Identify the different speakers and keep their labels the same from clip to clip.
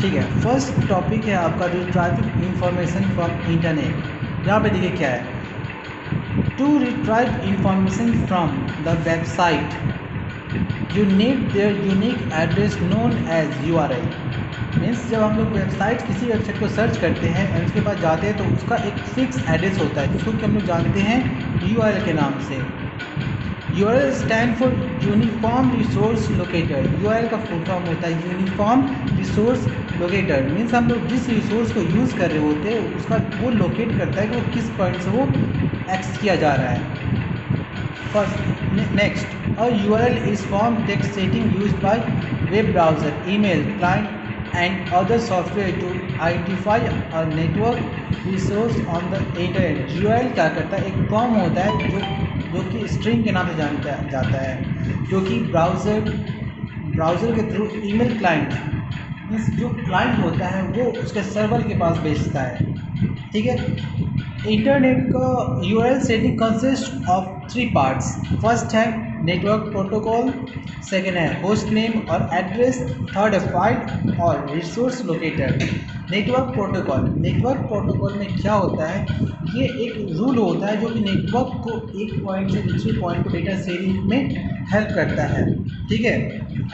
Speaker 1: ठीक है। First topic है आपका रिट्राइविंग इंफॉर्मेशन फ्रॉम इंटरनेट। यहाँ पे देखिए क्या है, to retrieve information from the website you need there unique address known as URL। Means जब हम लोग वेबसाइट किसी वेबसाइट को सर्च करते हैं और उसके पास जाते हैं तो उसका एक फिक्स एड्रेस होता है जिसको कि हम लोग जानते हैं URL के नाम से। URL stand for uniform resource locator. URL का फुल फॉर्म होता है यूनिफॉर्म रिसोर्स लोकेटर। मीन्स हम लोग जिस रिसोर्स को यूज़ कर रहे होते हैं उसका वो लोकेट करता है कि वो किस पॉइंट से वो एक्सेस किया जा रहा है। First next, a URL is form text setting used by web browser, email client and other software to identify a network resource on the internet। URL क्या करता है, एक फॉर्म होता है जो कि स्ट्रिंग के नाम से जाता है, जो कि ब्राउज़र के थ्रू ईमेल क्लाइंट, मीन्स जो क्लाइंट होता है वो उसके सर्वर के पास भेजता है। ठीक है। इंटरनेट का URL setting consist of 3 parts. First है नेटवर्क प्रोटोकॉल, सेकेंड है होस्ट नेम और एड्रेस, थर्ड है फाइल और रिसोर्स लोकेटर। नेटवर्क प्रोटोकॉल में क्या होता है, ये एक रूल होता है जो कि नेटवर्क को एक पॉइंट से दूसरे पॉइंट को डेटा शेयरिंग में हेल्प करता है। ठीक है।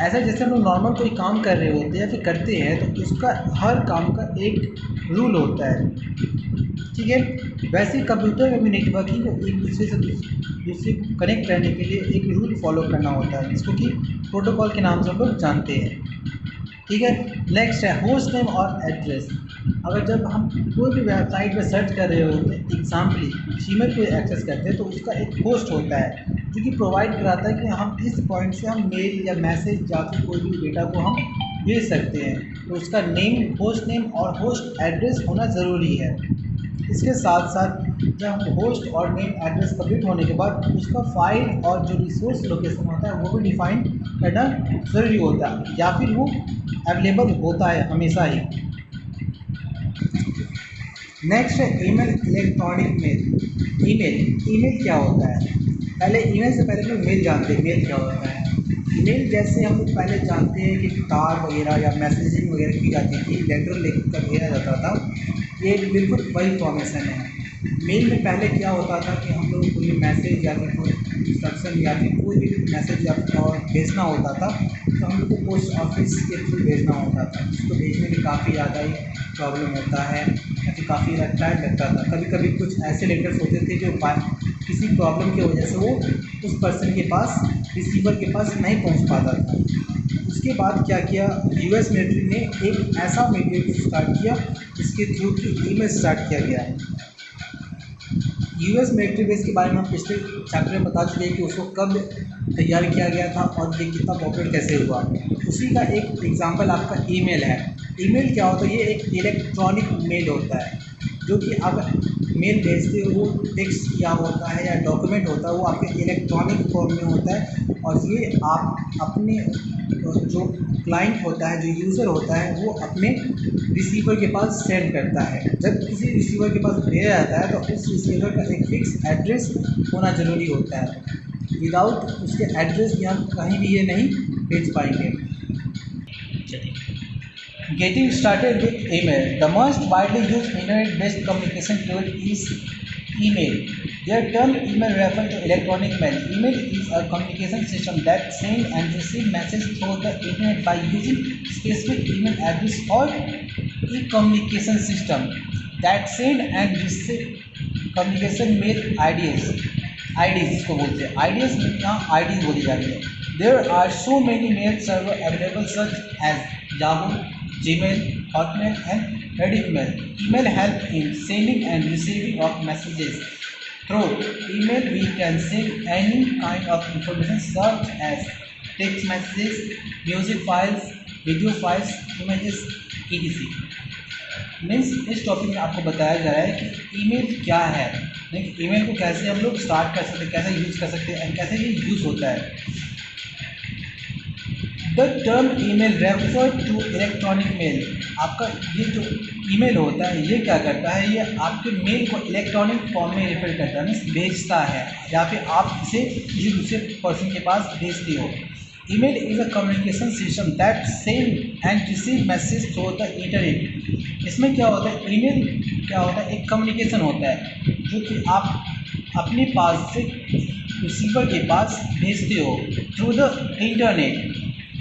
Speaker 1: ऐसा जैसे हम लोग नॉर्मल कोई काम कर रहे होते हैं या फिर करते हैं तो उसका हर काम का एक रूल होता है। ठीक है। वैसे कंप्यूटर में भी नेटवर्किंग को एक दूसरे से दूसरे को कनेक्ट करने के लिए एक रूल फॉलो करना होता है जिसको कि प्रोटोकॉल के नाम से हम लोग जानते हैं। ठीक है। नेक्स्ट है होस्ट नेम और एड्रेस। अगर जब हम कोई भी वेबसाइट पर सर्च कर रहे होते हैं, एग्जाम्पली जीमेल को एक्सेस करते हैं तो उसका एक होस्ट होता है जो कि प्रोवाइड कराता है कि हम इस पॉइंट से हम मेल या मैसेज या फिर कोई भी डेटा को हम भेज सकते हैं। तो उसका नेम, होस्ट नेम और होस्ट एड्रेस होना ज़रूरी है। इसके साथ साथ जब होस्ट और नेम एड्रेस कंप्लीट होने के बाद उसका फाइल और जो रिसोर्स लोकेशन होता है वो भी डिफाइन करना ज़रूरी होता है या फिर वो अवेलेबल होता है हमेशा ही। नेक्स्ट है ईमेल, इलेक्ट्रॉनिक मेल। ईमेल क्या होता है, पहले ईमेल से पहले लोग मेल जानते हैं। मेल क्या होता है, मेल जैसे हम लोग पहले जानते हैं कि कार्ड वगैरह या मैसेजिंग वगैरह की जाती थी, लेटर लिख कर भेजा जाता था, ये बिल्कुल वही फॉर्मेशन है। मेल में पहले क्या होता था कि हम लोग कोई मैसेज या फिर कोई इंस्ट्रक्शन या फिर कोई भी मैसेज या और भेजना होता था तो हम लोग को पोस्ट ऑफिस के थ्रू भेजना होता था, जिसको भेजने में काफ़ी ज़्यादा ही प्रॉब्लम होता है या फिर काफ़ी टाइम लगता था। कभी कभी कुछ ऐसे लेटर्स होते थे जो किसी प्रॉब्लम की वजह से वो उस पर्सन के पास, रिसीवर के पास नहीं पहुंच पाता था। उसके बाद क्या किया, US मिलिट्री ने एक ऐसा मीडियम स्टार्ट किया जिसके थ्रू की ईमेल स्टार्ट किया गया। US मिलिट्री बेस के बारे में हम पिछले चैप्टर में बता चुके हैं कि उसको कब तैयार किया गया था और ये कितना पॉपुलर कैसे हुआ। उसी का एक एग्जांपल आपका ईमेल है। ईमेल क्या होता है, ये एक इलेक्ट्रॉनिक मेल होता है जो कि आप मेल भेजते हो, वो टेक्स्ट किया होता है या डॉक्यूमेंट होता है, वो आपके इलेक्ट्रॉनिक फॉर्म में होता है और ये आप अपने जो क्लाइंट होता है, जो यूज़र होता है, वो अपने रिसीवर के पास सेंड करता है। जब किसी रिसीवर के पास भेजा जाता है तो उस रिसीवर का एक फिक्स एड्रेस होना ज़रूरी होता है। विदाउट उसके एड्रेस भी हम कहीं भी ये नहीं भेज पाएंगे। Getting started with email. The most widely used internet-based communication tool is email. Their term email refers to electronic mail. Email is a communication system that sends and receives messages through the internet by using specific email address, or e-communication system that send and receive communication mail IDs इसको बोलते हैं। IDs यहाँ IDs बोली जाती है। There are so many mail server available such as Yahoo, Gmail, Hotmail and Reddit Mail. Email help in sending and receiving of messages. Through email we can send any kind of information such as text messages, music files, video files, images, etc. Means इस topic में आपको बताया जा रहा है कि email क्या है, लेकिन ईमेल को कैसे हम लोग स्टार्ट कर सकते हैं, कैसे यूज़ कर सकते हैं और कैसे ये यूज़ होता है। The term email refer to electronic mail. आपका ये जो ईमेल होता है ये क्या करता है, ये आपके मेल को इलेक्ट्रॉनिक फॉर्म में रेफर करता है, मीन्स भेजता है या फिर आप इसे किसी दूसरे पर्सन के पास भेजते हो। Email is a communication system that send and receive message through the internet. इसमें क्या होता है, ईमेल क्या होता है, एक कम्युनिकेशन होता है जो कि आप अपने पास से रिसीवर के पास भेजते हो थ्रू द इंटरनेट,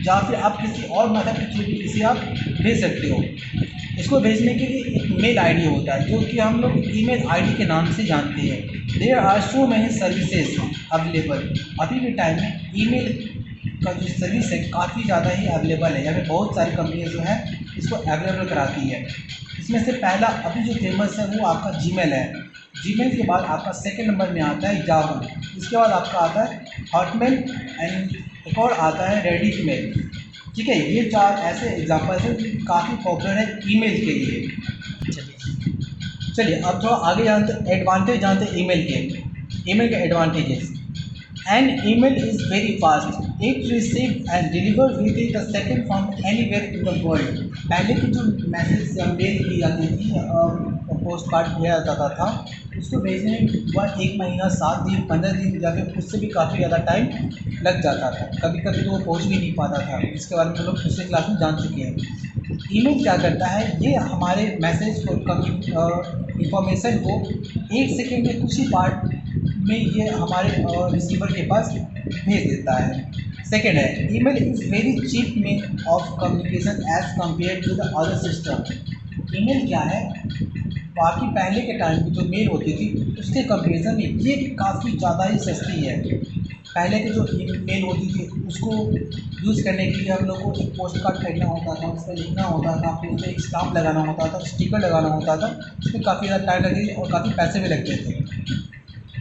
Speaker 1: या फिर आप किसी और मेथड के थ्रू भी इसे आप भेज सकते हो। इसको भेजने के लिए एक मेल आईडी होता है जो कि हम लोग ईमेल आईडी के नाम से जानते हैं। There are so many services available. अभी के टाइम में ईमेल का जो सर्विस है काफ़ी ज़्यादा ही अवेलेबल है, यहाँ पे बहुत सारी कंपनियाँ जो हैं इसको अवेलेबल कराती है। इसमें से पहला अभी जो फेमस है वो आपका जीमेल है। जीमेल के बाद आपका सेकंड नंबर में आता है याहू, इसके बाद आपका आता है हॉटमेल एंड एक और आता है रेडिट मेल। ठीक है, ये चार ऐसे एग्जाम्पल्स हैं जो काफ़ी पॉपुलर है ईमेल के लिए। चलिए अब थोड़ा आगे जानते एडवांटेज जानते हैं ईमेल के। ईमेल के advantages. An email is very fast, it receive and deliver within the second from anywhere in the world. पहले की जो मैसेज या मेल की जाती थी पोस्ट कार्ड भेजा जाता था, उसको भेजने में वह 1 महीना 7 दिन 15 दिन या फिर उससे भी काफ़ी ज़्यादा टाइम लग जाता था। कभी कभी तो वो पहुँच भी नहीं पाता था। इसके बारे में हम लोग पिछले क्लास में जान चुके हैं। ईमेल क्या करता है, ये हमारे मैसेज को इंफॉर्मेशन को 1 सेकेंड में कुछ ही पार्ट में ये हमारे रिसीवर के पास भेज देता है। सेकेंड है, email is very cheap mean of communication as compare to the other system. Email क्या है, बाकी पहले के टाइम की जो मेल होती थी उसके कंपेरिजन में ये काफ़ी ज़्यादा ही सस्ती है। पहले की जो मेल होती थी उसको यूज़ करने के लिए हम लोग को एक पोस्ट कार्ड खरीदना होता था, उस पर लिखना होता था, फिर उस पर एक स्टाम्प लगाना होता था, स्टिकर लगाना होता था, उसमें काफ़ी ज़्यादा टाइम लगेगी और काफ़ी पैसे भी लगते थे।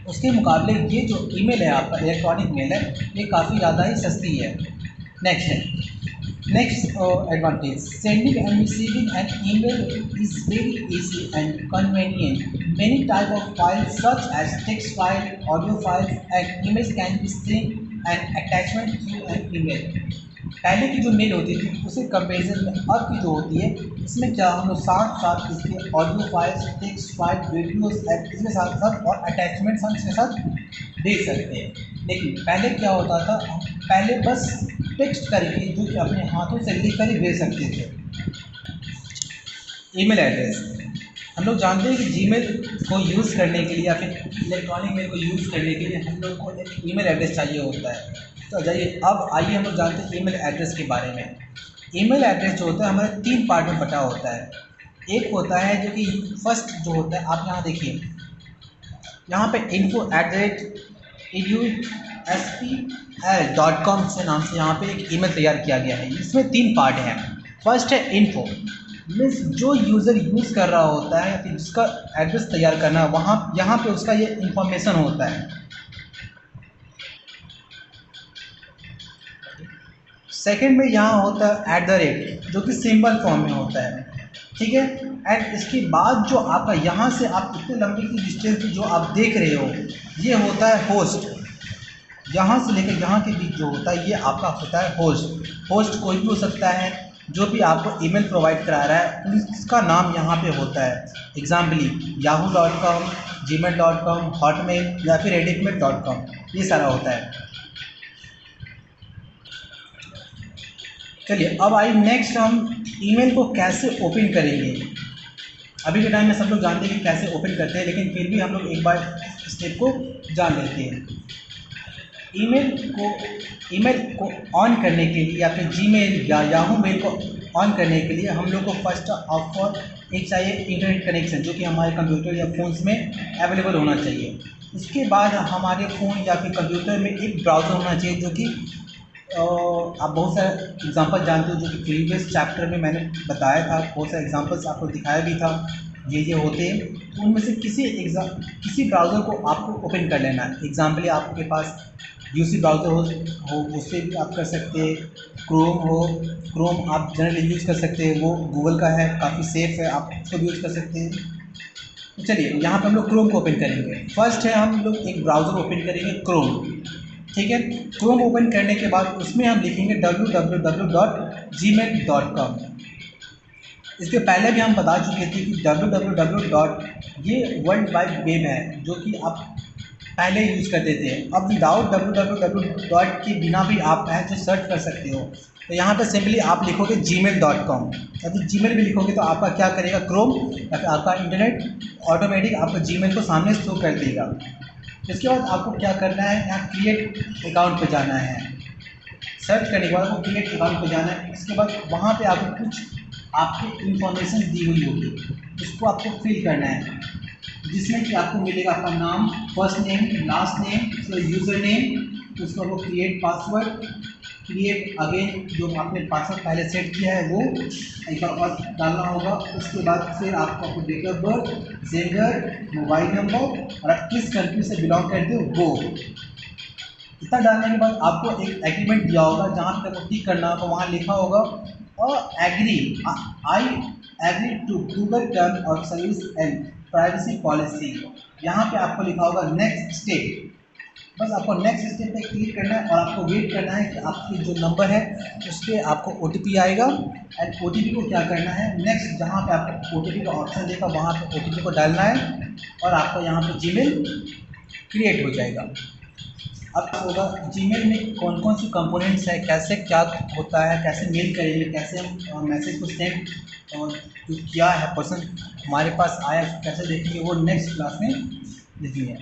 Speaker 1: उसके मुकाबले ये जो ईमेल है आपका इलेक्ट्रॉनिक मेल है, ये काफ़ी ज़्यादा ही सस्ती है। नेक्स्ट है, next advantage, sending and receiving an email is very easy and convenient. Many type of files such as text file, audio files and images can be sent and attachment through an email. पहले की जो mail होती थी उसे comparison में अब की जो होती है, इसमें क्या हम लोग साथ साथ इसके audio files, text file, videos इसके साथ साथ और अटैचमेंट्स हम इसके साथ भेज सकते हैं। लेकिन पहले क्या होता था, पहले बस टेक्स्ट करके जो कि अपने हाथों से लिख कर ही भेज सकते थे। ईमेल एड्रेस, हम लोग जानते हैं कि जीमेल को यूज़ करने के लिए या फिर इलेक्ट्रॉनिक मेल को यूज़ करने के लिए हम लोग को एक ईमेल एड्रेस चाहिए होता है। तो जाइए अब आइए हम लोग जानते हैं ईमेल एड्रेस के बारे में। ईमेल एड्रेस जो होता है हमारे 3 पार्ट में बटा होता है। एक होता है जो कि फर्स्ट जो होता है, आप यहाँ देखिए, यहाँ पे info@eduspl.com से नाम से यहाँ पे एक ईमेल तैयार किया गया है। इसमें 3 पार्ट हैं। फर्स्ट है इन्फो, मीन्स जो यूज़र यूज़ कर रहा होता है या फिर जिसका एड्रेस तैयार करना है वहाँ यहाँ पे उसका ये इंफॉर्मेशन होता है। सेकंड में यहाँ होता है @ जो कि सिंबल फॉर्म में होता है, ठीक है। एंड इसके बाद जो आपका यहाँ से आप इतने लंबी की डिस्टेंस जो आप देख रहे हो, ये होता है होस्ट। यहाँ से लेकर यहाँ के बीच जो होता है ये आपका होता है होस्ट। होस्ट कोई भी हो सकता है, जो भी आपको ईमेल प्रोवाइड करा रहा है उसका नाम यहाँ पे होता है। एग्जाम्पली yahoo.com, gmail.com, hotmail या फिर reditmail.com, ये सारा होता है। चलिए अब आइए नेक्स्ट हम ईमेल को कैसे ओपन करेंगे। अभी के टाइम में सब लोग जानते हैं कि कैसे ओपन करते हैं, लेकिन फिर भी हम लोग एक बार स्टेप को जान लेते हैं। ईमेल को ऑन करने के लिए या फिर जीमेल या याहू मेल को ऑन करने के लिए हम लोग को फर्स्ट ऑफ ऑल एक चाहिए इंटरनेट कनेक्शन, जो कि हमारे कंप्यूटर या फ़ोन्स में अवेलेबल होना चाहिए। इसके बाद हमारे फ़ोन या फिर कंप्यूटर में एक ब्राउज़र होना चाहिए, जो कि आप बहुत सारे एग्जांपल जानते हो, जो कि प्रीवियस चैप्टर में मैंने बताया था, बहुत सारे एग्जांपल्स आपको दिखाया भी था। ये होते हैं, तो उनमें से किसी ब्राउज़र को आपको ओपन कर लेना है। एग्जाम्पली आपके पास यूसी ब्राउज़र हो उससे भी आप कर सकते हैं। क्रोम आप जनरली यूज़ कर सकते हैं, वो गूगल का है, काफ़ी सेफ़ है, आप उसको भी यूज़ कर सकते हैं। तो चलिए यहाँ पे हम लोग क्रोम को ओपन करेंगे। फर्स्ट है हम लोग एक ब्राउज़र ओपन करेंगे क्रोम, ठीक है। क्रोम ओपन करने के बाद उसमें हम लिखेंगे www.gmail.com। इसके पहले भी हम बता चुके थे कि www. ये वर्ल्ड वाइड वेब है, जो कि आप पहले यूज़ करते थे। अब विदाउट www डॉट के बिना भी आप है जो सर्च कर सकते हो। तो यहाँ पे सिंपली आप लिखोगे gmail.com। यदि जीमेल भी लिखोगे तो आपका क्या करेगा, क्रोम या फिर आपका इंटरनेट ऑटोमेटिक आपको जीमेल को सामने शो कर देगा। इसके बाद आपको क्या करना है, यहाँ क्रिएट अकाउंट पे जाना है। सर्च करने के बाद आपको क्रिएट अकाउंट पे जाना है। इसके बाद वहाँ पे आपको कुछ आपकी इंफॉर्मेशन दी हुई होगी, उसको आपको फिल करना है, जिसमें कि आपको मिलेगा आपका नाम, फर्स्ट नेम, लास्ट नेम, उसका यूज़र नेम, उसको आपको क्रिएट पासवर्ड, क्रिएट अगेन जो आपने पासवर्ड पहले सेट किया है वो एक बार और डालना होगा। उसके बाद फिर आपको date of birth, gender, mobile number और आप किस कंट्री से बिलोंग करते हो वो। इतना डालने के बाद आपको एक एग्रीमेंट दिया होगा, जहाँ पे आपको टिक करना होगा, वहाँ लिखा होगा और agree, I agree to Google term और सर्विस एंड प्राइवेसी पॉलिसी। यहाँ पे आपको लिखा होगा नेक्स्ट स्टेप। बस आपको नेक्स्ट स्टेप पे क्लिक करना है और आपको वेट करना है कि आपकी जो नंबर है उस पर आपको OTP आएगा। एंड OTP को क्या करना है, नेक्स्ट जहाँ पे आपको OTP का ऑप्शन देगा वहाँ पे OTP को डालना है और आपको यहाँ पे जीमेल क्रिएट हो जाएगा। अब होगा जीमेल में कौन कौन सी कंपोनेंट्स है, कैसे क्या होता है, कैसे मेल करेंगे, कैसे हम मैसेज को सेंड और जो किया है पर्सन हमारे पास आया कैसे देखेंगे, वो नेक्स्ट क्लास में देखेंगे।